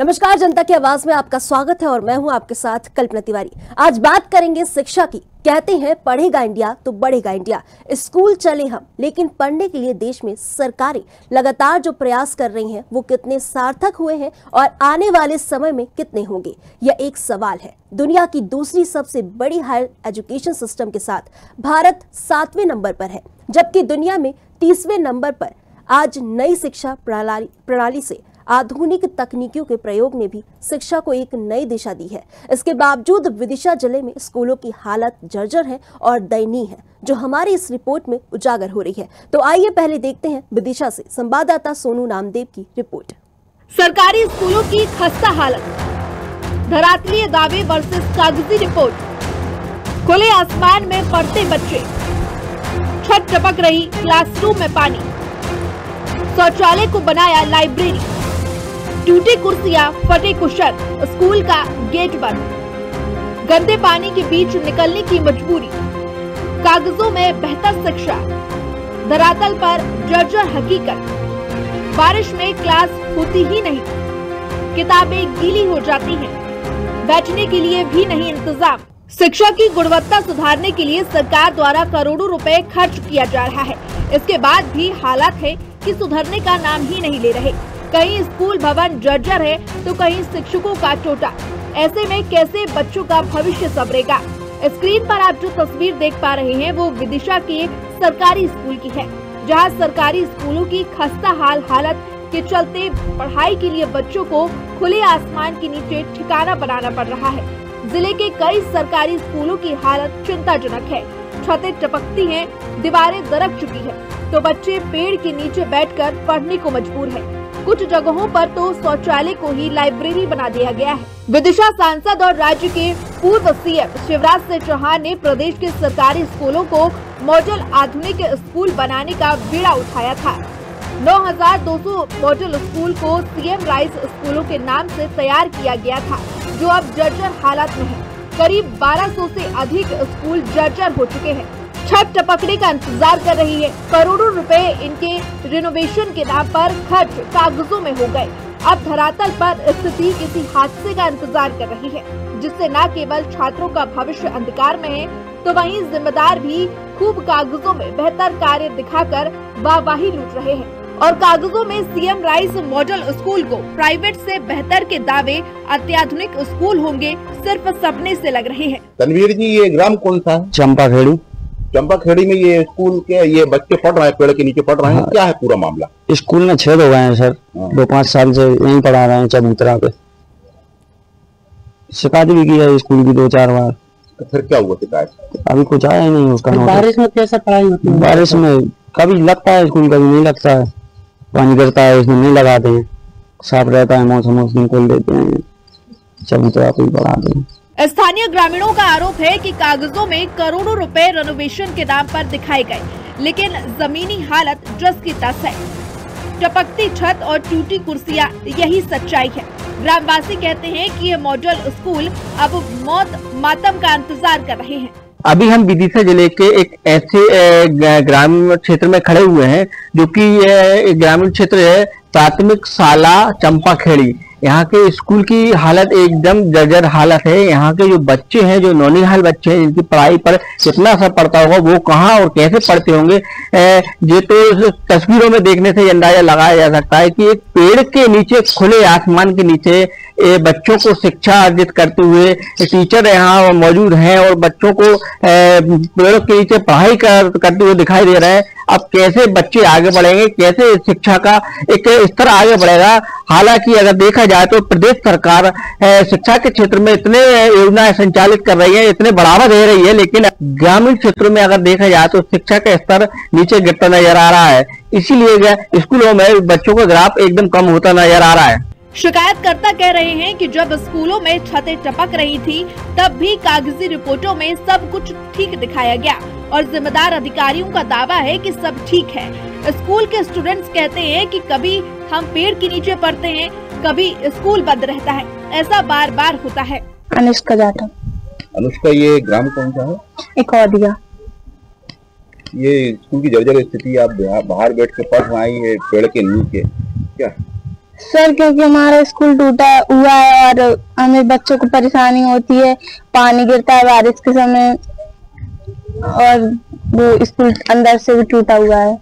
नमस्कार, जनता की आवाज में आपका स्वागत है और मैं हूं आपके साथ कल्पना तिवारी। आज बात करेंगे शिक्षा की। कहते हैं पढ़ेगा इंडिया तो बढ़ेगा इंडिया। स्कूल चले हम, लेकिन पढ़ने के लिए देश में सरकारें लगातार जो प्रयास कर रही हैं वो कितने सार्थक हुए हैं और आने वाले समय में कितने होंगे, यह एक सवाल है। दुनिया की दूसरी सबसे बड़ी हायर एजुकेशन सिस्टम के साथ भारत 7वें नंबर पर है, जबकि दुनिया में 30वें नंबर पर। आज नई शिक्षा प्रणाली से आधुनिक तकनीकियों के प्रयोग ने भी शिक्षा को एक नई दिशा दी है। इसके बावजूद विदिशा जिले में स्कूलों की हालत जर्जर है और दयनीय है, जो हमारी इस रिपोर्ट में उजागर हो रही है। तो आइए पहले देखते हैं विदिशा से संवाददाता सोनू नामदेव की रिपोर्ट। सरकारी स्कूलों की खस्ता हालत, धरातलीय दावे वर्सेस कागजी रिपोर्ट। खुले आसमान में पढ़ते बच्चे, छत टपक रही क्लासरूम में पानी, शौचालय को बनाया लाइब्रेरी, टूटी कुर्सियां, फटे कुशन, स्कूल का गेट बंद, गंदे पानी के बीच निकलने की मजबूरी, कागजों में बेहतर शिक्षा, धरातल पर जर्जर हकीकत। बारिश में क्लास होती ही नहीं, किताबें गीली हो जाती हैं, बैठने के लिए भी नहीं इंतजाम। शिक्षा की गुणवत्ता सुधारने के लिए सरकार द्वारा करोड़ों रुपए खर्च किया जा रहा है। इसके बाद भी हालात है कि सुधरने का नाम ही नहीं ले रहे। कहीं स्कूल भवन जर्जर है तो कहीं शिक्षकों का टोटा। ऐसे में कैसे बच्चों का भविष्य संवरेगा? स्क्रीन पर आप जो तस्वीर देख पा रहे हैं वो विदिशा के सरकारी स्कूल की है, जहां सरकारी स्कूलों की खस्ता हालत के चलते पढ़ाई के लिए बच्चों को खुले आसमान के नीचे ठिकाना बनाना पड़ रहा है। जिले के कई सरकारी स्कूलों की हालत चिंताजनक है। छतें टपकती हैं, दीवारें दरक चुकी है, तो बच्चे पेड़ के नीचे बैठकर पढ़ने को मजबूर है। कुछ जगहों पर तो शौचालय को ही लाइब्रेरी बना दिया गया है। विदिशा सांसद और राज्य के पूर्व सीएम शिवराज सिंह चौहान ने प्रदेश के सरकारी स्कूलों को मॉडल आधुनिक स्कूल बनाने का बीड़ा उठाया था। 9200 मॉडल स्कूल को सीएम राइज स्कूलों के नाम से तैयार किया गया था, जो अब जर्जर हालत में है। करीब 1200 से अधिक स्कूल जर्जर हो चुके हैं, छत टपकने का इंतजार कर रही है। करोड़ों रुपए इनके रिनोवेशन के नाम पर खर्च कागजों में हो गए। अब धरातल पर स्थिति किसी हादसे का इंतजार कर रही है, जिससे न केवल छात्रों का भविष्य अंधकार में है, तो वहीं जिम्मेदार भी खूब कागजों में बेहतर कार्य दिखाकर वाहवाही लूट रहे हैं। और कागजों में सीएम राइज मॉडल स्कूल को प्राइवेट से बेहतर के दावे अत्याधुनिक स्कूल होंगे सिर्फ सपने से लग रहे हैं। तनवीर जी, ये ग्राम कौन सा है? चंपाखेड़ी। चंपाखेड़ी में ये स्कूल के ये बच्चे पढ़ रहे हैं, पेड़ के नीचे पढ़ रहे हैं। क्या है पूरा मामला? स्कूल में छेद हो गए हैं सर। 2-5 साल से यहीं पढ़ा रहे हैं चबूतरा पे। शिकायत भी की है स्कूल की 2-4 बार। तो फिर क्या हुआ शिकायत? अभी कुछ आया ही नहीं उसका। बारिश में कैसा पढ़ाई होती है? बारिश में कभी लगता है स्कूल, कभी नहीं लगता है। पानी गिरता है उसमें नहीं लगाते हैं, साफ रहता है मौसम उसमें खोल देते हैं, चबूतरा पे पढ़ाते हैं। स्थानीय ग्रामीणों का आरोप है कि कागजों में करोड़ों रुपए रेनोवेशन के नाम पर दिखाए गए, लेकिन जमीनी हालत जस की तस है। टपकती छत और टूटी कुर्सियां, यही सच्चाई है। ग्रामवासी कहते हैं कि ये मॉडल स्कूल अब मौत मातम का इंतजार कर रहे हैं। अभी हम विदिशा जिले के एक ऐसे ग्रामीण क्षेत्र में खड़े हुए हैं, जो कि ग्रामीण क्षेत्र है प्राथमिक शाला चंपाखेड़ी। यहाँ के स्कूल की हालत एकदम जर्जर हालत है। यहाँ के जो बच्चे हैं, जो नौनिहाल बच्चे हैं, जिनकी पढ़ाई पर कितना असर पड़ता होगा, वो कहाँ और कैसे पढ़ते होंगे, ये तो तस्वीरों में देखने से अंदाजा लगाया जा सकता है कि एक पेड़ के नीचे, खुले आसमान के नीचे बच्चों को शिक्षा अर्जित करते हुए टीचर यहाँ मौजूद हैं और बच्चों को पेड़ के नीचे पढ़ाई करते हुए दिखाई दे रहे हैं। अब कैसे बच्चे आगे बढ़ेंगे, कैसे शिक्षा का एक स्तर आगे बढ़ेगा? हालांकि अगर देखा जाए तो प्रदेश सरकार शिक्षा के क्षेत्र में इतने योजनाएं संचालित कर रही है, इतने बढ़ावा दे रही है, लेकिन ग्रामीण क्षेत्रों में अगर देखा जाए तो शिक्षा का स्तर नीचे गिरता नजर आ रहा है। इसीलिए स्कूलों में बच्चों का ग्राफ एकदम कम होता नजर आ रहा है। शिकायतकर्ता कह रहे हैं कि जब स्कूलों में छतें टपक रही थी, तब भी कागजी रिपोर्टों में सब कुछ ठीक दिखाया गया और जिम्मेदार अधिकारियों का दावा है कि सब ठीक है। स्कूल के स्टूडेंट्स कहते हैं कि कभी हम पेड़ के नीचे पढ़ते हैं, कभी स्कूल बंद रहता है, ऐसा बार बार होता है। अनुष्का जाटव। अनुष्का, ये ग्राम कौन सा है? एक औदिया। ये स्कूल की जर्जर स्थिति, आप बाहर बैठ के पढ़ रही है पेड़ के नीचे, क्या सर क्योंकि हमारा स्कूल टूटा हुआ है और हमें बच्चों को परेशानी होती है, पानी गिरता है बारिश के समय और वो स्कूल अंदर से भी टूटा हुआ है,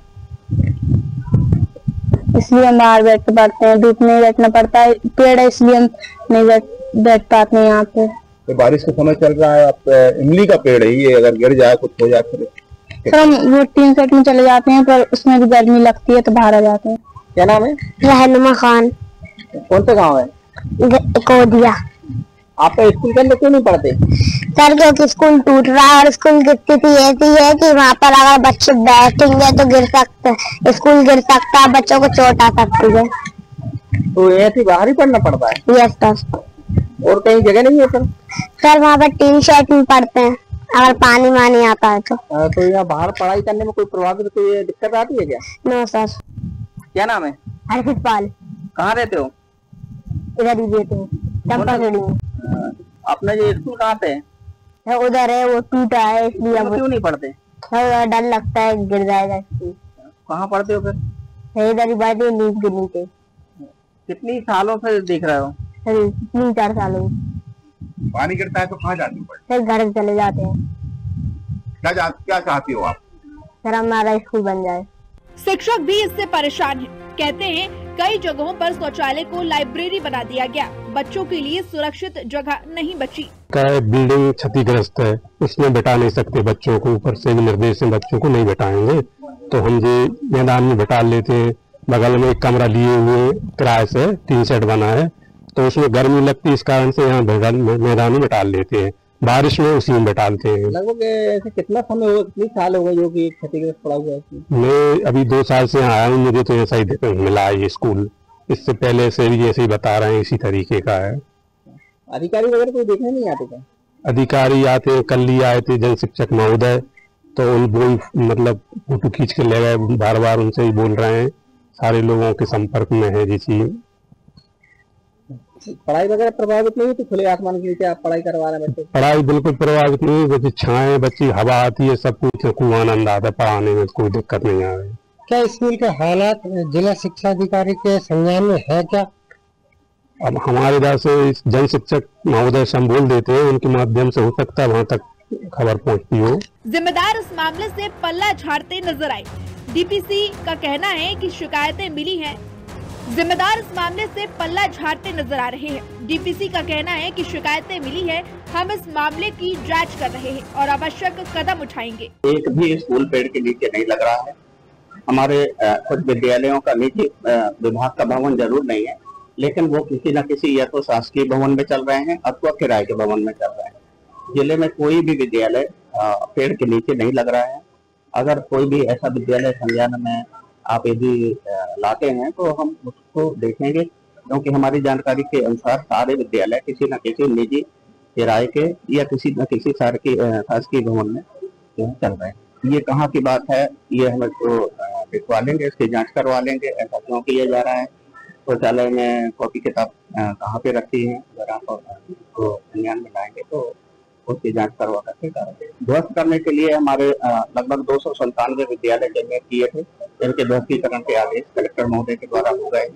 इसलिए हम बाहर बैठ के पढ़ते हैं। धूप में बैठना पड़ता है, पेड़ है इसलिए हम नहीं बैठ पाते हैं यहाँ पे। तो बारिश का समय चल रहा है, आप इमली का पेड़ है, ये अगर गिर जाए कुछ हो जाए सर हम वो टीन सेट में चले जाते हैं, पर उसमें भी गर्मी लगती है तो बाहर आ जाते हैं। क्या नाम है? रहनुमा खान। कौन सा गाँव है? कोदिया। आप स्कूल के अंदर क्यों नहीं पढ़ते? सर क्योंकि स्कूल टूट रहा है और स्कूल की स्थिति ऐसी है कि वहाँ पर अगर बच्चे बैठेंगे तो गिर सकते हैं, स्कूल गिर सकता है, बच्चों को चोट आ सकती है। तो ऐसे बाहर ही पढ़ना पड़ता है? Yes sir. और कहीं जगह नहीं है सर? सर वहाँ पर टीन शेड में पढ़ते हैं, अगर पानी वानी आता है तो यहाँ बाहर पढ़ाई करने में कोई प्रभावित कोई दिक्कत आती है क्या? No sir. क्या नाम है? हर्षित पाल। कहाँ रहते हो? इधर ही रहते हैं, चंपाखेड़ी में। अपना ये स्कूल कहाँ पे है? उधर है, वो टूटा है इसलिए हम क्यों नहीं पढ़ते? डर लगता है गिर जाएगा। कहाँ पढ़ते हो फिर? इधर ही बैठे नींद के नीचे। कितनी सालों से देख रहे हो? 3-4 सालों। पानी गिरता है तो कहाँ जाती हो? सर घर चले जाते हैं। क्या चाहती हो आप? सर हमारा स्कूल बन जाए। शिक्षक भी इससे परेशान हैं। कहते हैं कई जगहों पर शौचालय को लाइब्रेरी बना दिया गया, बच्चों के लिए सुरक्षित जगह नहीं बची। बिल्डिंग क्षतिग्रस्त है, उसमें बैठा नहीं सकते बच्चों को, ऊपर से भी निर्देश है बच्चों को नहीं बैठाएंगे, तो हम ये मैदान में बैठा लेते हैं। बगल में एक कमरा लिए हुए किराए से, टीन शेड बना है, तो उसमें गर्मी लगती है, इस कारण से यहाँ मैदान में बैठा लेते हैं, बारिश में उसी में बैठाते हैं। लगभग ऐसे कितना समय हो, कितनी साल हो गए जो कि क्षतिग्रस्त पड़ा हुआ है? मैं अभी 2 साल से यहाँ आया हूँ, मुझे तो ऐसा ही मिला है ये स्कूल, इससे पहले से भी ऐसे ही बता रहे हैं, इसी तरीके का है। अधिकारी वगैरह कोई देखने नहीं आते क्या? अधिकारी आते हैं, कल ही आए थे जन शिक्षक महोदय, तो उन मतलब फोटो खींच के ले गए, बार बार उनसे ही बोल रहे हैं, सारे लोगों के संपर्क में है जी। पढ़ाई वगैरह प्रभावित नहीं होती? खुले आसमान के नीचे आप पढ़ाई करवा रहे हैं बच्चे? पढ़ाई बिल्कुल प्रभावित नहीं, बच्चे छाए, बच्ची हवा आती है, सब कुछ खूब आनंद आता है, पढ़ाने में कोई दिक्कत नहीं आ रही। क्या स्कूल के हालात जिला शिक्षा अधिकारी के संज्ञान में है क्या? अब हमारे इधर से जन शिक्षक महोदय से हम बोल देते हैं, उनके माध्यम से हो सकता है वहाँ तक खबर पहुँचती हो। जिम्मेदार इस मामले से पल्ला झाड़ते नजर आए। डीपीसी का कहना है कि शिकायतें मिली हैं, जिम्मेदार इस मामले से पल्ला झाड़ते नजर आ रहे हैं। डीपीसी का कहना है कि शिकायतें मिली है, हम इस मामले की जांच कर रहे हैं और आवश्यक कदम उठाएंगे। एक भी स्कूल पेड़ के नीचे नहीं लग रहा है। हमारे कुछ विद्यालयों का निजी विभाग का भवन जरूर नहीं है, लेकिन वो किसी न किसी या तो शासकीय भवन में चल रहे हैं अथवा किराए के भवन में चल रहे हैं। जिले में कोई भी विद्यालय पेड़ के नीचे नहीं लग रहा है। अगर कोई भी ऐसा विद्यालय संज्ञान में आप यदि लाते हैं तो हम उसको देखेंगे, क्योंकि हमारी जानकारी के अनुसार सारे विद्यालय किसी न किसी निजी किराए के या किसी न किसी शासकीय भवन में चल रहे हैं। ये कहाँ की बात है, ये हम इसको दिखवा लेंगे, इसकी जांच करवा लेंगे, ऐसा क्यों किया जा रहा है, शौचालय में कॉपी किताब कहाँ पे रखी है, अगर आप उसको संज्ञान में लाएंगे तो उसकी जांच करवा करके ध्वस्त करने के लिए हमारे लगभग 297 विद्यालय चिन्हित किए थे, जिनके ध्वस्तीकरण के आदेश कलेक्टर महोदय के द्वारा हो गए।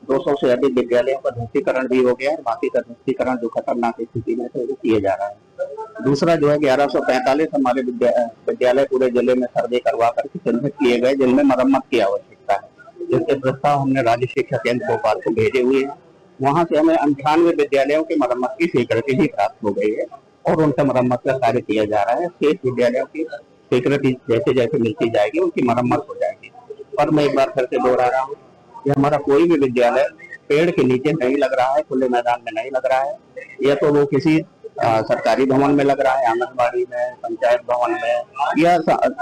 200 से अधिक विद्यालयों का ध्वस्तीकरण भी हो गया है, बाकी का ध्वस्तीकरण जो खतरनाक स्थिति में थे वो किया जा रहा है। दूसरा जो है 1145 हमारे विद्यालय पूरे जिले में सर्वे करवा करके चिन्हित किए गए, जिनमें मरम्मत की आवश्यकता है, जिसके प्रस्ताव हमने राज्य शिक्षा केंद्र भोपाल को भेजे हुए हैं। वहाँ से हमें 98 विद्यालयों की मरम्मत की स्वीकृति ही प्राप्त हो गई है और उनका मरम्मत का कार्य किया जा रहा है। शेष विद्यालयों की स्वीकृति जैसे जैसे मिलती जाएगी उनकी मरम्मत हो जाएगी। पर मैं एक बार फिर से दोहरा रहा हूँ कि हमारा कोई भी विद्यालय पेड़ के नीचे नहीं लग रहा है, खुले मैदान में नहीं लग रहा है, या तो वो किसी सरकारी भवन में लग रहा है, आंगनबाड़ी में, पंचायत भवन में, या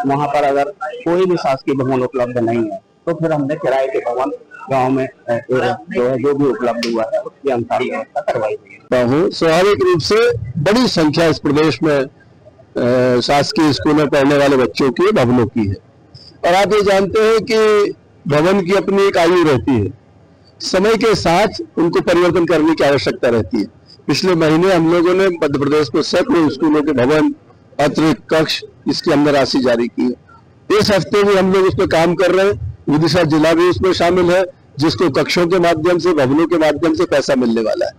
वहाँ पर अगर कोई भी शासकीय भवन उपलब्ध नहीं है तो फिर हमने किराए के भवन गांव में जो भी उपलब्ध हुआ है उसके अनुसार व्यवस्था करवाई गई है। स्वाभाविक रूप से बड़ी संख्या इस प्रदेश में शासकीय स्कूल में पढ़ने वाले बच्चों की भवनों की है, और आप ये जानते हैं कि भवन की अपनी एक आयु रहती है, समय के साथ उनको परिवर्तन करने की आवश्यकता रहती है। पिछले महीने हम लोगों ने मध्य प्रदेश में सैकड़ों स्कूलों के भवन, अतिरिक्त कक्ष, इसके अंदर राशि जारी की है। इस हफ्ते भी हम लोग उस पर काम कर रहे हैं, विदिशा जिला भी उसमें शामिल है, जिसको कक्षों के माध्यम से, भवनों के माध्यम से पैसा मिलने वाला है।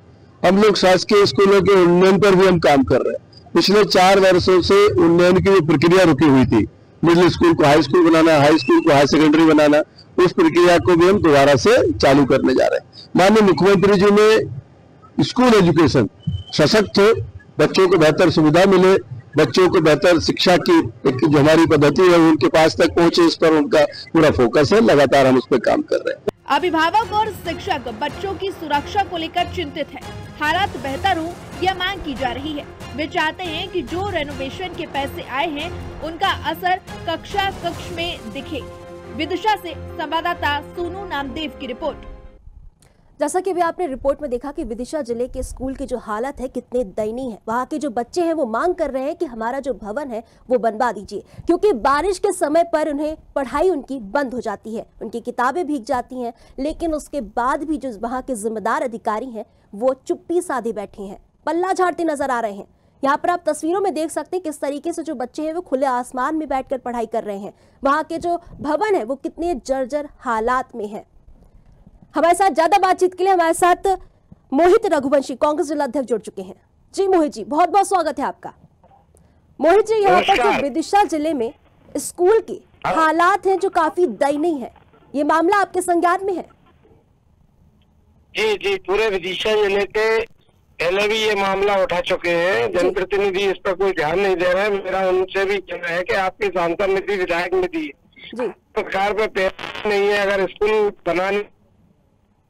हम लोग शासकीय स्कूलों के उन्नयन पर भी हम काम कर रहे हैं। पिछले 4 वर्षों से उन्नयन की जो प्रक्रिया रुकी हुई थी, मिडिल स्कूल को हाई स्कूल बनाना, हाई स्कूल को हाई सेकेंडरी बनाना, उस प्रक्रिया को भी हम दोबारा से चालू करने जा रहे हैं। माननीय मुख्यमंत्री जी ने स्कूल एजुकेशन सशक्त हो, बच्चों को बेहतर सुविधा मिले, बच्चों को बेहतर शिक्षा की एक जो हमारी पद्धति है उनके पास तक पहुंचे, इस पर उनका पूरा फोकस है। लगातार हम उस पर काम कर रहे हैं। अभिभावक और शिक्षक बच्चों की सुरक्षा को लेकर चिंतित हैं। हालात बेहतर हो यह मांग की जा रही है। वे चाहते हैं कि जो रेनोवेशन के पैसे आए हैं उनका असर कक्षा कक्ष में दिखे। विदिशा से संवाददाता सोनू नामदेव की रिपोर्ट। जैसा कि अभी आपने रिपोर्ट में देखा कि विदिशा जिले के स्कूल की जो हालत है कितने दयनीय है। वहां के जो बच्चे हैं वो मांग कर रहे हैं कि हमारा जो भवन है वो बनवा दीजिए, क्योंकि बारिश के समय पर उन्हें पढ़ाई उनकी बंद हो जाती है, उनकी किताबें भीग जाती हैं। लेकिन उसके बाद भी जो वहां के जिम्मेदार अधिकारी हैं वो चुप्पी साधे बैठे हैं, पल्ला झाड़ते नजर आ रहे हैं। यहाँ पर आप तस्वीरों में देख सकते हैं किस तरीके से जो बच्चे हैं वो खुले आसमान में बैठकर पढ़ाई कर रहे हैं। वहां के जो भवन है वो कितने जर्जर हालात में है। हमारे साथ ज्यादा बातचीत के लिए हमारे साथ मोहित रघुवंशी, कांग्रेस जिला अध्यक्ष, जुड़ चुके हैं। जी मोहित जी, बहुत बहुत स्वागत है आपका। मोहित जी, यहाँ पर जो विदिशा जिले में स्कूल की हालात हैं जो काफी दयनीय है, ये मामला आपके संज्ञान में है? जी, पूरे विदिशा जिले के पहले भी ये मामला उठा चुके हैं। जनप्रतिनिधि इस पर कोई ध्यान नहीं दे रहे हैं। मेरा उनसे भी कहना है कि आपकी सांसद निधि, विधायक निधि सरकार पे पैसा नहीं है। अगर स्कूल बनाने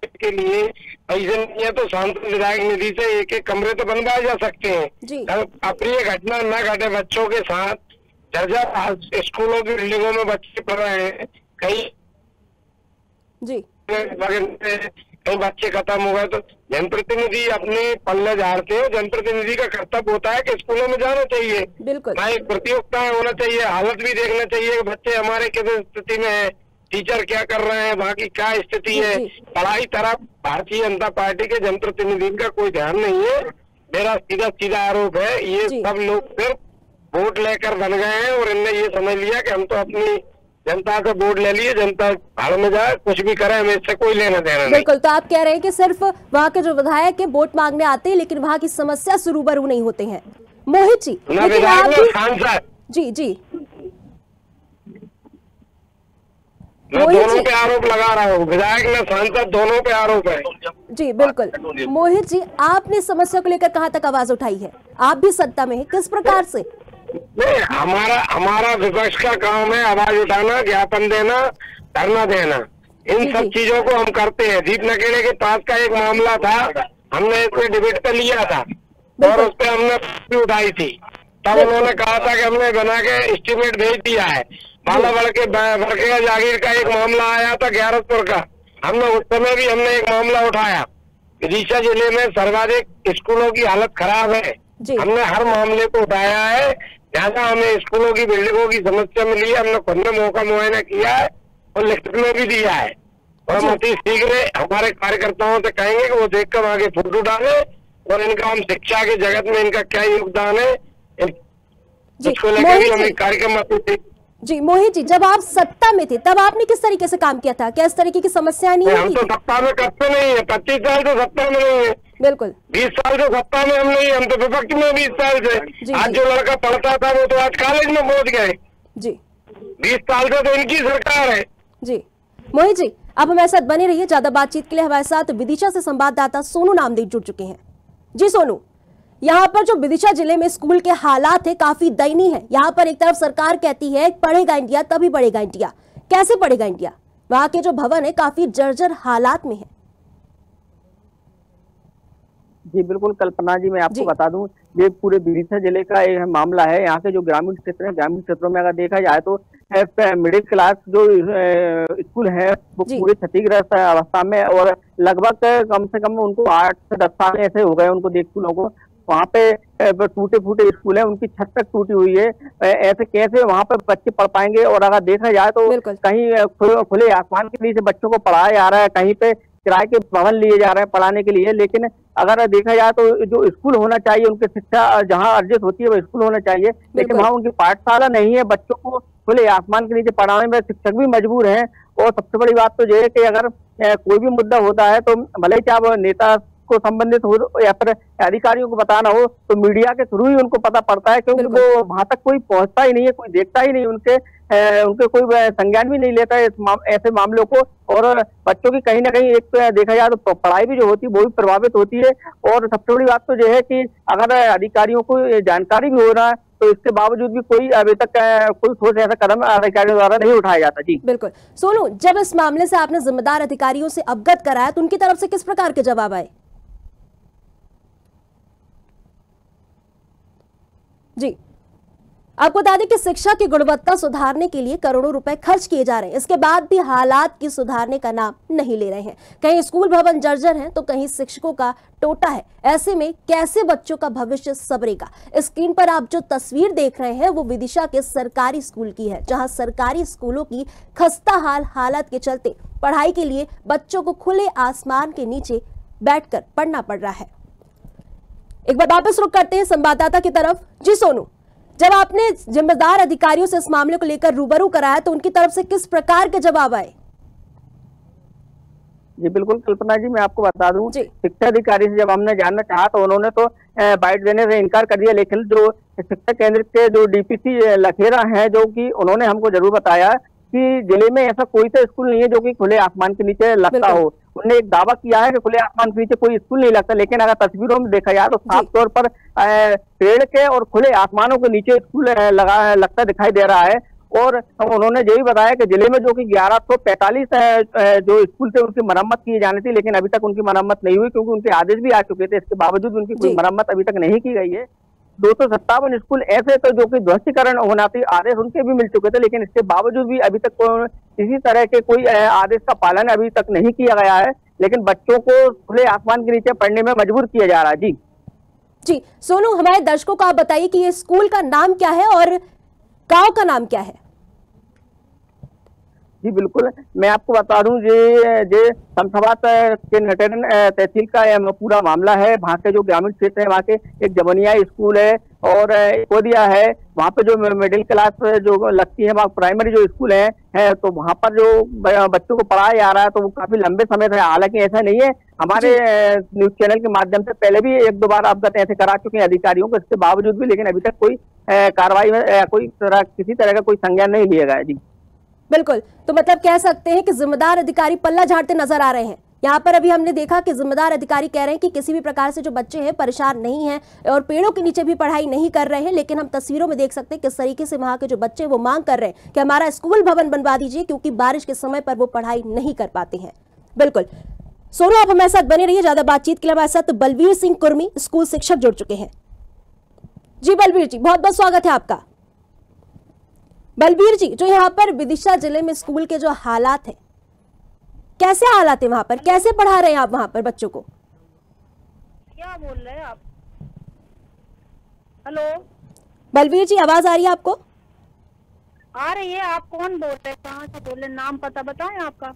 के लिए पैसे नहीं है तो सांसद विधायक निधि से एक कमरे तो बनवाए जा सकते हैं। अप्रिय घटना न घटे बच्चों के साथ। जर्जर स्कूलों की बिल्डिंगों में बच्चे पढ़ रहे हैं, कहीं बच्चे खत्म हो गए तो जनप्रतिनिधि अपने पल्ले झाड़ते हैं। जनप्रतिनिधि का कर्तव्य होता है कि स्कूलों में जाना चाहिए, बिल्कुल प्रतियोगिताएं होना चाहिए, हालत भी देखना चाहिए कि बच्चे हमारे किस स्थिति में है, टीचर क्या कर रहे हैं, वहाँ की क्या स्थिति है। पढ़ाई तरफ भारतीय जनता पार्टी के जनप्रतिनिधि का कोई ध्यान नहीं है। मेरा सीधा आरोप है ये सब लोग सिर्फ वोट लेकर बन गए हैं और इनने ये समझ लिया कि हम तो अपनी जनता से वोट ले लिए, जनता भाड़ में जाए, कुछ भी करे, हमें इससे कोई लेना देना नहीं। बिल्कुल, तो आप कह रहे हैं कि सिर्फ वहाँ के जो विधायक है वोट मांगने आते हैं लेकिन वहाँ की समस्या से रूबरू नहीं होते हैं। मोहित जी, जी मैं दोनों पे आरोप लगा रहा हूँ, विधायक ने, सांसद, दोनों पे आरोप है। जी बिल्कुल। मोहित जी, आपने समस्या को लेकर कहाँ तक आवाज उठाई है? आप भी सत्ता में हैं, किस प्रकार से? नहीं, हमारा विपक्ष का काम है आवाज उठाना, ज्ञापन देना, धरना देना, इन सब चीजों को हम करते हैं। दीप नकेड़े के पास का एक मामला था, हमने इसमें डिबेट पे लिया था और उस पर हमने उठाई थी। तब उन्होंने कहा था कि हमने बना के एस्टीमेट भेज दिया है। बाला बड़के जागीर का एक मामला आया था ग्यारसपुर का, हमने उस समय भी एक मामला उठाया। विदिशा जिले में सर्वाधिक स्कूलों की हालत खराब है, हमने हर मामले को उठाया है। ज्यादा हमें स्कूलों की बिल्डिंगों की समस्या मिली है, हमने खुद ने मौका मुआयना किया है और लिखित में भी दिया है। और हम अति शीघ्र हमारे कार्यकर्ताओं से कहेंगे कि वो देखकर आगे फोटो डाले और इनका हम शिक्षा के जगत में इनका क्या योगदान है इसको लेकर भी हम एक कार्यक्रम। जी मोहित जी, जब आप सत्ता में थे तब आपने किस तरीके से काम किया था? क्या इस तरीके की समस्या नहीं हम तो सत्ता में करते नहीं है, 25 साल से सत्ता में नहीं है। बिल्कुल, 20 साल से सत्ता में हम नहीं, हम तो विपक्ष में 20 साल से। आज जो लड़का पढ़ता था वो तो आज कॉलेज में पहुंच गए। जी 20 साल से तो इनकी सरकार है। जी मोहित जी, अब हमारे साथ बने रहिए। ज्यादा बातचीत के लिए हमारे साथ विदिशा से संवाददाता सोनू नामदेव जुड़ चुके हैं। जी सोनू, यहाँ पर जो विदिशा जिले में स्कूल के हालात है काफी दयनीय है। यहाँ पर एक तरफ सरकार कहती है पढ़ेगा इंडिया तभी बढ़ेगा इंडिया, कैसे पढ़ेगा इंडिया? वहाँ के जो भवन है काफी जर्जर हालात में है। जी बिल्कुल कल्पना जी, मैं आपको बता दूं, ये पूरे विदिशा जिले का एक मामला है। यहाँ के जो ग्रामीण क्षेत्र है, ग्रामीण क्षेत्रों में अगर देखा जाए तो मिडिल क्लास जो स्कूल है वो पूरी क्षतिग्रस्त अवस्था में, और लगभग कम से कम उनको 8 से 10 साल ऐसे हो गए उनको स्कूलों को। वहाँ पे टूटे फूटे स्कूल है, उनकी छत तक टूटी हुई है। ऐसे कैसे वहाँ पे बच्चे पढ़ पाएंगे? और अगर देखा जाए तो कहीं खुले आसमान के नीचे बच्चों को पढ़ाया जा रहा है, कहीं पे किराए के भवन लिए जा रहे हैं पढ़ाने के लिए। लेकिन अगर देखा जाए तो जो स्कूल होना चाहिए, उनकी शिक्षा जहाँ अर्जित होती है वो स्कूल होना चाहिए, लेकिन वहाँ उनकी पाठशाला नहीं है। बच्चों को खुले आसमान के नीचे पढ़ाने में शिक्षक भी मजबूर हैं। और सबसे बड़ी बात तो ये है कि अगर कोई भी मुद्दा होता है तो भले ही चाहे वो नेता को संबंधित हो या फिर अधिकारियों को बताना हो तो मीडिया के थ्रू ही उनको पता पड़ता है, क्योंकि वो वहां तक कोई पहुंचता ही नहीं है, कोई देखता ही नहीं, उनके कोई संज्ञान भी नहीं लेता है ऐसे मामलों को। और बच्चों की कहीं ना कहीं एक देखा जाए तो पढ़ाई भी जो होती है वो भी प्रभावित होती है। और सबसे बड़ी बात तो यह है कि अगर अधिकारियों को जानकारी भी हो रहा है तो इसके बावजूद भी कोई अभी तक कोई ठोस ऐसा कदम अधिकारियों द्वारा नहीं उठाया जाता। जी बिल्कुल। सोनू, जब इस मामले से आपने जिम्मेदार अधिकारियों से अवगत कराया तो उनकी तरफ से किस प्रकार के जवाब आए? जी, आपको बता दें कि शिक्षा की गुणवत्ता सुधारने के लिए करोड़ों रुपए खर्च किए जा रहे हैं, इसके बाद भी हालात की सुधारने का नाम नहीं ले रहे हैं। कहीं स्कूल भवन जर्जर हैं तो कहीं शिक्षकों का टोटा है। ऐसे में कैसे बच्चों का भविष्य संवरेगा? स्क्रीन पर आप जो तस्वीर देख रहे हैं वो विदिशा के सरकारी स्कूल की है, जहां सरकारी स्कूलों की खस्ता हालत के चलते पढ़ाई के लिए बच्चों को खुले आसमान के नीचे बैठकर पढ़ना पड़ रहा है। एक बार वापस रुक करते हैं संवाददाता की तरफ। जी सोनू, जब आपने जिम्मेदार अधिकारियों से इस मामले को लेकर रूबरू कराया तो उनकी तरफ से किस प्रकार के जवाब आए? जी बिल्कुल कल्पना जी, मैं आपको बता दूं, शिक्षा अधिकारी से जब हमने जानना चाहा तो उन्होंने तो बाइट देने से इनकार कर दिया। लेकिन जो शिक्षा केंद्र के जो डीपीसी लखेरा हैं, जो कि उन्होंने हमको जरूर बताया कि जिले में ऐसा कोई तो स्कूल नहीं है जो कि खुले आसमान के नीचे लगता हो। उन्होंने एक दावा किया है कि खुले आसमान के नीचे कोई स्कूल नहीं लगता, लेकिन अगर तस्वीरों में देखा जाए तो साफ तौर पर पेड़ के और खुले आसमानों के नीचे स्कूल लगता दिखाई दे रहा है। और उन्होंने यही बताया कि जिले में जो कि 1145 जो स्कूल थे उनकी मरम्मत की जानी थी, लेकिन अभी तक उनकी मरम्मत नहीं हुई, क्योंकि उनके आदेश भी आ चुके थे। इसके बावजूद उनकी कोई मरम्मत अभी तक नहीं की गई है। 257 स्कूल ऐसे थे जो कि ध्वस्तीकरण होना थी, आदेश उनके भी मिल चुके थे, लेकिन इसके बावजूद भी अभी तक किसी तरह के कोई आदेश का पालन अभी तक नहीं किया गया है। लेकिन बच्चों को खुले आसमान के नीचे पढ़ने में मजबूर किया जा रहा है। जी सोनू, हमारे दर्शकों को आप बताइए कि ये स्कूल का नाम क्या है और गांव का नाम क्या है? जी बिल्कुल, मैं आपको बता दूं, ये शमशाबाद के नटेरन तहसील का पूरा मामला है। वहाँ के जो ग्रामीण क्षेत्र है, वहाँ के एक जवनिया स्कूल है और कोदिया है। वहाँ पे जो मिडिल क्लास जो लगती है, वहाँ प्राइमरी जो स्कूल है तो वहाँ पर जो बच्चों को पढ़ाया जा रहा है तो वो काफी लंबे समय से। हालांकि ऐसा नहीं है, हमारे न्यूज चैनल के माध्यम से पहले भी 1-2 बार अवगत ऐसे करा चुके हैं अधिकारियों को, इसके बावजूद भी लेकिन अभी तक कोई कार्रवाई में किसी तरह का कोई संज्ञान नहीं लिया गया। जी बिल्कुल, तो मतलब कह सकते हैं कि जिम्मेदार अधिकारी पल्ला झाड़ते नजर आ रहे हैं। यहाँ पर अभी हमने देखा कि जिम्मेदार अधिकारी कह रहे हैं कि किसी भी प्रकार से जो बच्चे हैं परेशान नहीं हैं और पेड़ों के नीचे भी पढ़ाई नहीं कर रहे हैं, लेकिन हम तस्वीरों में देख सकते हैं किस तरीके से वहाँ के जो बच्चे वो मांग कर रहे हैं कि हमारा स्कूल भवन बनवा दीजिए, क्योंकि बारिश के समय पर वो पढ़ाई नहीं कर पाते हैं। बिल्कुल सोनू, आप हमारे साथ बने रहिए। ज्यादा बातचीत के लिए हमारे साथ बलवीर सिंह कुर्मी, स्कूल शिक्षक, जुड़ चुके हैं। जी बलवीर जी, बहुत बहुत स्वागत है आपका। बलवीर जी, जो यहाँ पर विदिशा जिले में स्कूल के जो हालात हैं, कैसे हालात है वहां पर, कैसे पढ़ा रहे हैं आप वहां पर बच्चों को? क्या बोल रहे हैं आप? हेलो बलवीर जी, आवाज आ रही है आपको? आ रही है। आप कौन बोल रहे हैं, कहाँ से बोल रहे हैं, नाम पता बताएं आपका।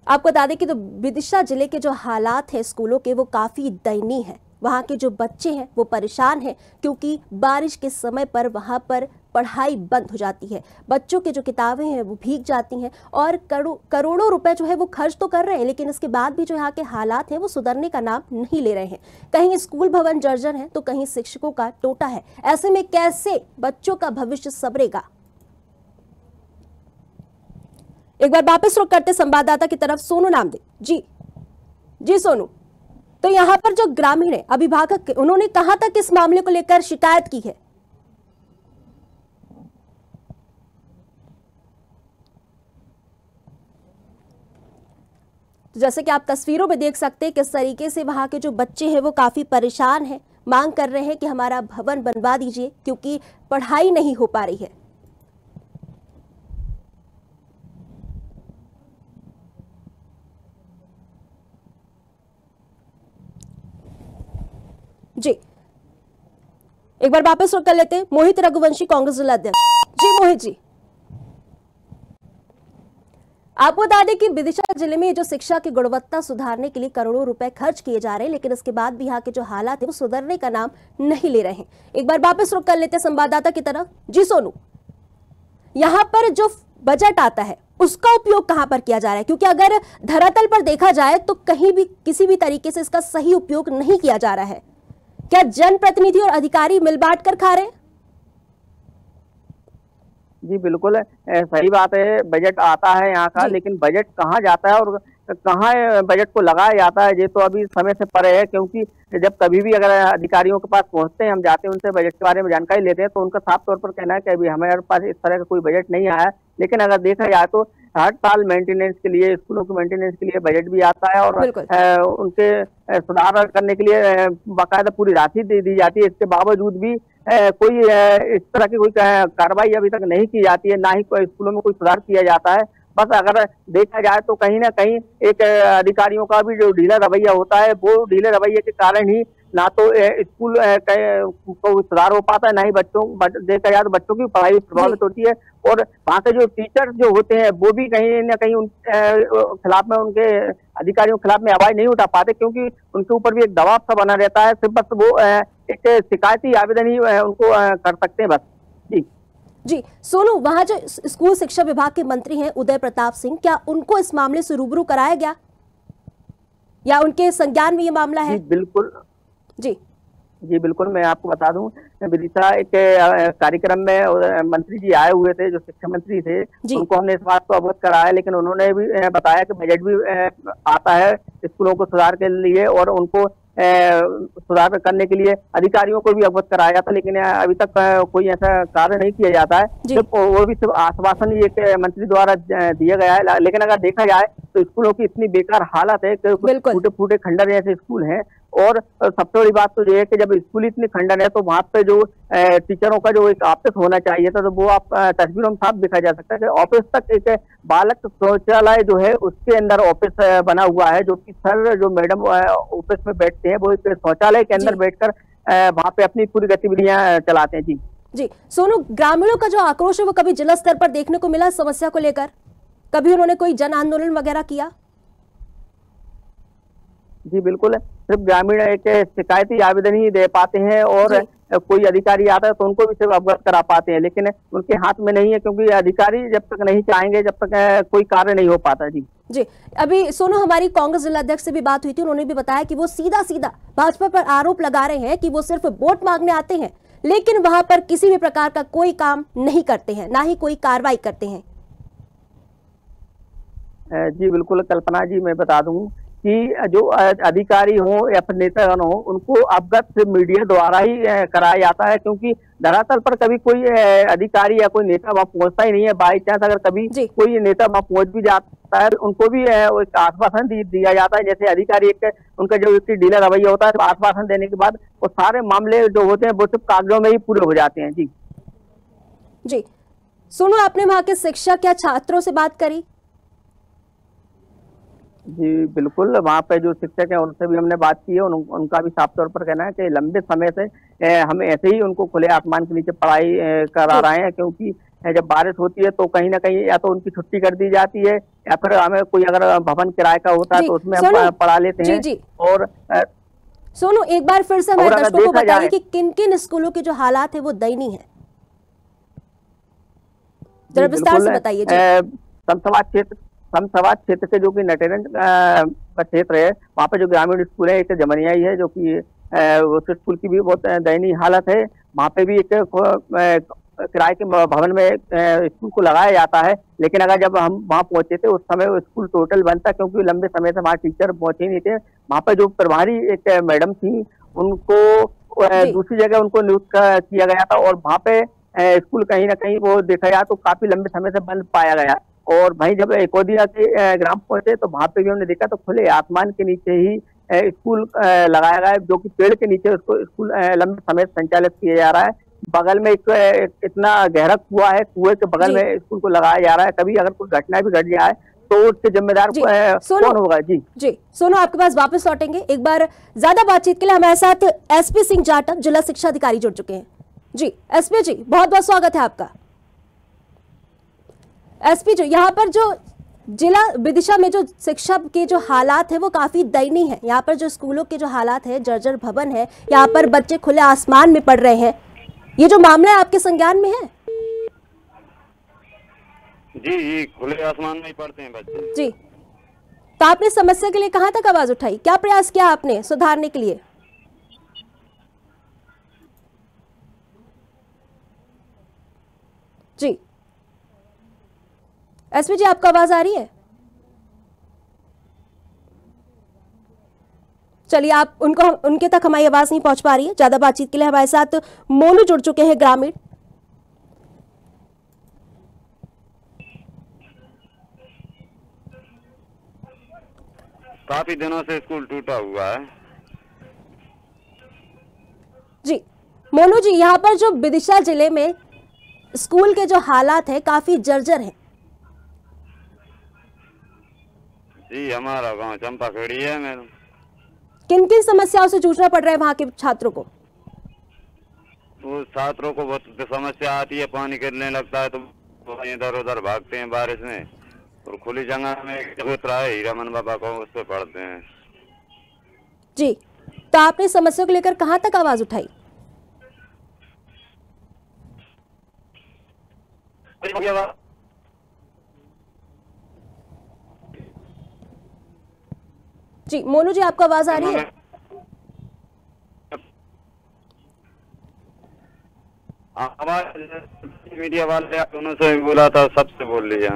आपको बता दें कि तो विदिशा जिले के जो हालात है स्कूलों के वो काफी दयनीय है। वहाँ के जो बच्चे हैं वो परेशान हैं, क्योंकि बारिश के समय पर वहाँ पर पढ़ाई बंद हो जाती है। बच्चों की जो किताबें हैं वो भीग जाती हैं और करोड़ों रुपए जो है वो खर्च तो कर रहे हैं, लेकिन इसके बाद भी जो यहाँ के हालात हैं वो सुधरने का नाम नहीं ले रहे हैं। कहीं स्कूल भवन जर्जर हैं तो कहीं शिक्षकों का टोटा है। ऐसे में कैसे बच्चों का भविष्य संवरेगा? एक बार वापस रुक करते संवाददाता की तरफ, सोनू नामदेव जी सोनू, तो यहाँ पर जो ग्रामीण है, अभिभावक, उन्होंने कहां तक इस मामले को लेकर शिकायत की है? तो जैसे कि आप तस्वीरों में देख सकते हैं किस तरीके से वहां के जो बच्चे हैं वो काफी परेशान हैं, मांग कर रहे हैं कि हमारा भवन बनवा दीजिए, क्योंकि पढ़ाई नहीं हो पा रही है। जी एक बार वापस रुक कर लेते हैं। मोहित रघुवंशी, कांग्रेस जिला अध्यक्ष। जी मोहित जी, आपको बता दें कि विदिशा जिले में जो शिक्षा की गुणवत्ता सुधारने के लिए करोड़ों रुपए खर्च किए जा रहे हैं, लेकिन इसके बाद भी यहाँ के जो हालात है वो सुधरने का नाम नहीं ले रहे हैं। एक बार वापस रुख कर लेते हैं संवाददाता की तरफ। जी सोनू, यहाँ पर जो बजट आता है उसका उपयोग कहां पर किया जा रहा है? क्योंकि अगर धरातल पर देखा जाए तो कहीं भी किसी भी तरीके से इसका सही उपयोग नहीं किया जा रहा है। क्या जनप्रतिनिधि और अधिकारी मिल बांट कर खा रहे हैं? जी बिल्कुल सही बात है। बजट आता है यहाँ का, लेकिन बजट कहाँ जाता है और कहाँ बजट को लगाया जाता है ये तो अभी समय से परे है। क्योंकि जब कभी भी अगर अधिकारियों के पास पहुंचते हैं, हम जाते हैं उनसे बजट के बारे में जानकारी लेते हैं, तो उनका साफ तौर पर कहना है कि अभी हमारे पास इस तरह का कोई बजट नहीं आया है। लेकिन अगर देखा जाए तो हर साल मेंटेनेंस के लिए, स्कूलों के मेंटेनेंस के लिए बजट भी आता है और उनके सुधार करने के लिए बाकायदा पूरी राशि दी जाती है। इसके बावजूद भी कोई इस तरह की कोई कार्रवाई अभी तक नहीं की जाती है, ना ही कोई स्कूलों में कोई सुधार किया जाता है। बस अगर देखा जाए तो कहीं ना कहीं एक अधिकारियों का भी जो ढीला रवैया होता है, वो ढीले रवैये के कारण ही ना तो स्कूल को सुधार हो पाता है, ना ही देखा जाए तो बच्चों की पढ़ाई प्रभावित होती है। और वहाँ के जो टीचर जो होते हैं वो भी कहीं ना कहीं उनके खिलाफ में, उनके अधिकारियों के खिलाफ में आवाज नहीं उठा पाते, क्योंकि उनके ऊपर भी एक दबाव सा बना रहता है। सिर्फ बस वो एक शिकायती आवेदन ही उनको कर सकते हैं बस। जी सोनू, वहां जो स्कूल शिक्षा विभाग के मंत्री हैं उदय प्रताप सिंह, क्या उनको इस मामले से रूबरू कराया गया या उनके संज्ञान में ये मामला है? बिल्कुल जी बिल्कुल, मैं आपको बता दूं, विदिशा एक कार्यक्रम में मंत्री जी आए हुए थे, जो शिक्षा मंत्री थे, उनको हमने इस बात को अवगत कराया। लेकिन उन्होंने भी बताया कि बजट भी आता है स्कूलों को सुधार के लिए और उनको सुधार करने के लिए अधिकारियों को भी अवगत कराया जाता, लेकिन अभी तक कोई ऐसा कार्य नहीं किया जाता है। सिर्फ वो भी सिर्फ आश्वासन ही एक मंत्री द्वारा दिया गया है। लेकिन अगर देखा जाए तो स्कूलों की इतनी बेकार हालत है कि फूटे फूटे खंडर जैसे स्कूल हैं। और सबसे बड़ी बात तो ये है कि जब स्कूल इतनी खंडन है तो वहाँ पे जो टीचरों का जो एक ऑफिस होना चाहिए था, तो वो आप तस्वीरों में साफ दिखा जा सकता है कि ऑफिस तक एक बालक शौचालय जो है उसके अंदर ऑफिस बना हुआ है, जो कि सर जो मैडम ऑफिस में बैठते हैं वो एक शौचालय के अंदर बैठकर वहाँ पे अपनी पूरी गतिविधियां चलाते हैं। जी सोनू, ग्रामीणों का जो आक्रोश है वो कभी जिला स्तर पर देखने को मिला समस्या को लेकर? कभी उन्होंने कोई जन आंदोलन वगैरह किया? जी बिल्कुल, सिर्फ ग्रामीण एक शिकायती आवेदन ही दे पाते हैं और कोई अधिकारी आता है तो उनको भी सिर्फ अवगत करा पाते हैं, लेकिन उनके हाथ में नहीं है, क्योंकि अधिकारी जब तक नहीं चाहेंगे जब तक कोई कार्य नहीं हो पाता। जी अभी सोनू, हमारी कांग्रेस जिला अध्यक्ष से भी बात हुई थी, उन्होंने भी बताया कि वो सीधा सीधा भाजपा पर आरोप लगा रहे हैं कि वो सिर्फ वोट मांगने आते हैं, लेकिन वहां पर किसी भी प्रकार का कोई काम नहीं करते हैं, ना ही कोई कार्रवाई करते हैं। जी बिल्कुल कल्पना जी, मैं बता दूं कि जो अधिकारी हो या फिर नेतागण हो, उनको अवगत मीडिया द्वारा ही कराया जाता है, क्योंकि धरातल पर कभी कोई अधिकारी या कोई नेता वहाँ पहुंचता ही नहीं है। बाई चांस अगर कभी कोई नेता वहाँ पहुंच भी जाता है, उनको भी एक आश्वासन दिया जाता है। जैसे अधिकारी एक उनका जो एक ढीला रवैया होता है, तो आश्वासन देने के बाद वो सारे मामले जो होते हैं वो सिर्फ कागजों में ही पूरे हो जाते हैं। जी सोनू, आपने वहाँ के शिक्षक या छात्रों से बात करी? जी बिल्कुल, वहाँ पे जो शिक्षक हैं उनसे भी हमने बात की है। उनका भी साफ तौर पर कहना है कि लंबे समय से हम ऐसे ही उनको खुले आसमान के नीचे पढ़ाई करा रहे हैं, क्योंकि जब बारिश होती है तो कहीं ना कहीं या तो उनकी छुट्टी कर दी जाती है या फिर हमें कोई अगर भवन किराए का होता है तो उसमें हम पढ़ा लेते हैं। और सोनू, एक बार फिर से हमारे दर्शकों को बताइए कि किन किन स्कूलों के जो हालात है वो दयनीय है, जरा विस्तार से बताइए। समसवाद क्षेत्र के जो कि नटेरन का क्षेत्र है, वहाँ पे जो ग्रामीण स्कूल है, एक जमनियाई है, जो कि उस स्कूल की भी बहुत दयनीय हालत है। वहाँ पे भी एक किराए के भवन में स्कूल को लगाया जाता है, लेकिन अगर जब हम वहाँ पहुंचे थे उस समय स्कूल टोटल बंद था, क्योंकि लंबे समय से वहाँ टीचर पहुंचे नहीं थे। वहाँ पे जो प्रभारी एक मैडम थी, उनको दूसरी जगह उनको नियुक्त किया गया था, और वहाँ पे स्कूल कहीं ना कहीं वो देखा जाए तो काफी लंबे समय से बंद पाया गया। और भाई जब एकोदिया के ग्राम पहुंचे तो वहाँ पे भी हमने देखा तो खुले आसमान के नीचे ही स्कूल लगाया गया है, जो कि पेड़ के नीचे उसको स्कूल लंबे समय से संचालित किया जा रहा है। बगल में एक इतना गहरा कुआं है, कुएं के बगल में स्कूल को लगाया जा रहा है। कभी अगर कोई घटना भी घट जाए तो उसके जिम्मेदार कौन होगा? जी सोनू, आपके पास वापस लौटेंगे। एक बार ज्यादा बातचीत के लिए हमारे साथ एसपी सिंह जाटव, जिला शिक्षा अधिकारी, जुड़ चुके हैं। जी एसपी जी, बहुत बहुत स्वागत है आपका। एसपी जी, यहाँ पर जो जिला विदिशा में जो शिक्षा के जो हालात है वो काफी दयनीय है। यहाँ पर जो स्कूलों के जो हालात है, जर्जर भवन है, यहाँ पर बच्चे खुले आसमान में पढ़ रहे हैं। ये जो मामला है आपके संज्ञान में है? जी, खुले आसमान में ही पढ़ते हैं बच्चे। जी, तो आपने समस्या के लिए कहाँ तक आवाज उठाई? क्या प्रयास किया आपने सुधारने के लिए? जी, एसपी जी, आपको आवाज आ रही है? चलिए, आप उनके तक हमारी आवाज नहीं पहुंच पा रही है। ज्यादा बातचीत के लिए हमारे साथ मोनू जुड़ चुके हैं, ग्रामीण। काफी दिनों से स्कूल टूटा हुआ है। जी मोनू जी, यहाँ पर जो विदिशा जिले में स्कूल के जो हालात है काफी जर्जर है। जी, हमारा गांव चंपा खेड़ी है मैडम। किन किन समस्याओं से जूझना पड़ रहा है वहाँ के छात्रों को? वो छात्रों को बहुत समस्या आती है, पानी गिरने लगता है तो इधर उधर भागते हैं बारिश में, और खुली जगह में एक चबूतरा है हीरामन बाबा को, उस पे पढ़ते हैं। जी, तो आपने समस्या को लेकर कहाँ तक आवाज उठाई? जी मोनू जी, आपको आवाज आ रही है? आवाज मीडिया वाले दोनों से बोला था, सबसे बोल लिया,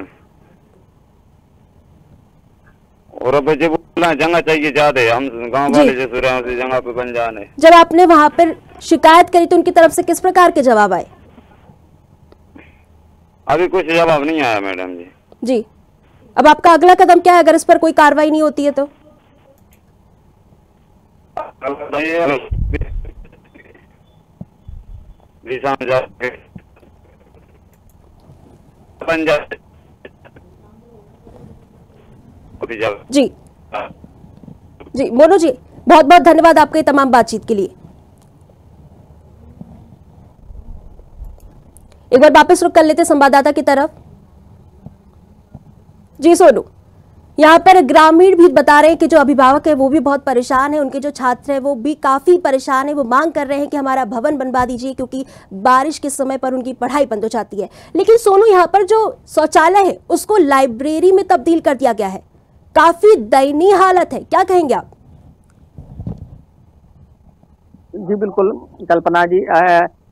और अब जो बोलना जगह चाहिए ज्यादा, हम गांव वाले जो उसी जगह पे बन जाने। जब आपने वहां पर शिकायत करी तो उनकी तरफ से किस प्रकार के जवाब आए? अभी कुछ जवाब नहीं आया मैडम जी। जी, अब आपका अगला कदम क्या है अगर इस पर कोई कार्रवाई नहीं होती है तो? जी जी मोनू जी, बहुत बहुत धन्यवाद आपके तमाम बातचीत के लिए। एक बार वापस रुक कर लेते संवाददाता की तरफ। जी सोनू, यहाँ पर ग्रामीण भी बता रहे हैं कि जो अभिभावक है वो भी बहुत परेशान है, उनके जो छात्र है वो भी काफी परेशान है। वो मांग कर रहे हैं कि हमारा भवन बनवा दीजिए क्योंकि बारिश के समय पर उनकी पढ़ाई बंद हो जाती है। लेकिन सोनू, यहाँ पर जो शौचालय है उसको लाइब्रेरी में तब्दील कर दिया गया है। काफी दयनीय हालत है, क्या कहेंगे आप? जी बिल्कुल कल्पना जी,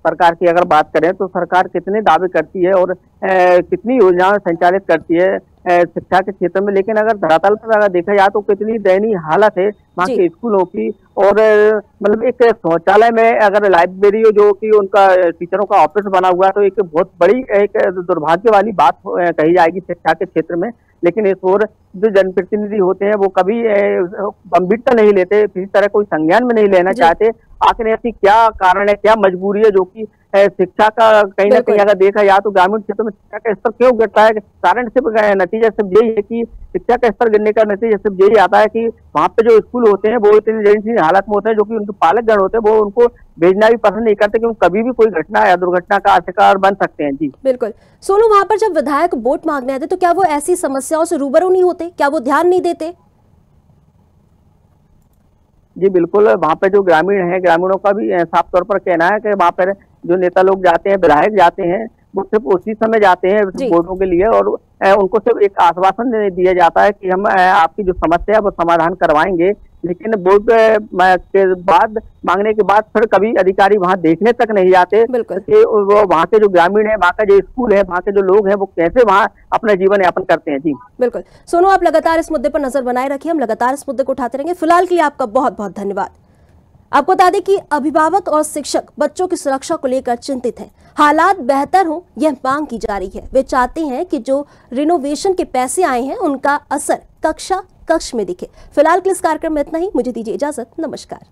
सरकार की अगर बात करें तो सरकार कितने दावे करती है और कितनी योजनाएं संचालित करती है शिक्षा के क्षेत्र में, लेकिन अगर धरातल पर अगर देखा जाए तो कितनी दयनीय हालत है वहाँ के स्कूलों की। और मतलब एक शौचालय में अगर लाइब्रेरी जो कि उनका टीचरों का ऑफिस बना हुआ है तो एक बहुत बड़ी एक दुर्भाग्य वाली बात कही जाएगी शिक्षा के क्षेत्र में। लेकिन इस ओर जो जनप्रतिनिधि होते हैं वो कभी गंभीरता नहीं लेते, किसी तरह कोई संज्ञान में नहीं लेना चाहते। आखिर ऐसी क्या कारण है, क्या मजबूरी है जो कि शिक्षा का कहीं ना कहीं अगर देखा जाए तो ग्रामीण क्षेत्र में शिक्षा का स्तर क्यों गिरता है? कारण सिर्फ नतीजा सिर्फ यही है कि शिक्षा का स्तर गिरने का नतीजा सिर्फ यही आता है कि वहाँ पे जो स्कूल होते हैं वो इतनी जैसी हालत में होते हैं जो कि उनके पालकगण होते हैं वो उनको भेजना भी पसंद नहीं करते क्योंकि कभी भी कोई घटना या दुर्घटना का शिकार बन सकते हैं। जी बिल्कुल सोनू, वहाँ पर जब विधायक वोट मांगने आते तो क्या वो ऐसी समस्याओं से रूबरू नहीं होते? क्या वो ध्यान नहीं देते? जी बिल्कुल, वहाँ पे जो ग्रामीण हैं, ग्रामीणों का भी साफ तौर पर कहना है कि वहाँ पर जो नेता लोग जाते हैं, विधायक जाते हैं, वो सिर्फ उसी समय जाते हैं वोटों के लिए और उनको सिर्फ एक आश्वासन दिया जाता है कि हम आपकी जो समस्या है वो समाधान करवाएंगे। लेकिन वोट के बाद मांगने के बाद फिर कभी अधिकारी वहाँ देखने तक नहीं जाते कि वो वहाँ के जो ग्रामीण है, वहाँ का जो स्कूल है, वहाँ के जो लोग हैं वो कैसे वहाँ अपना जीवन यापन करते हैं। जी बिल्कुल सोनू, आप लगातार इस मुद्दे पर नजर बनाए रखिए, हम लगातार इस मुद्दे को उठाते रहेंगे। फिलहाल के लिए आपका बहुत बहुत धन्यवाद। आपको बता दें कि अभिभावक और शिक्षक बच्चों की सुरक्षा को लेकर चिंतित हैं। हालात बेहतर हो यह मांग की जा रही है। वे चाहते हैं कि जो रिनोवेशन के पैसे आए हैं उनका असर कक्ष में दिखे। फिलहाल के इस कार्यक्रम में इतना ही, मुझे दीजिए इजाजत, नमस्कार।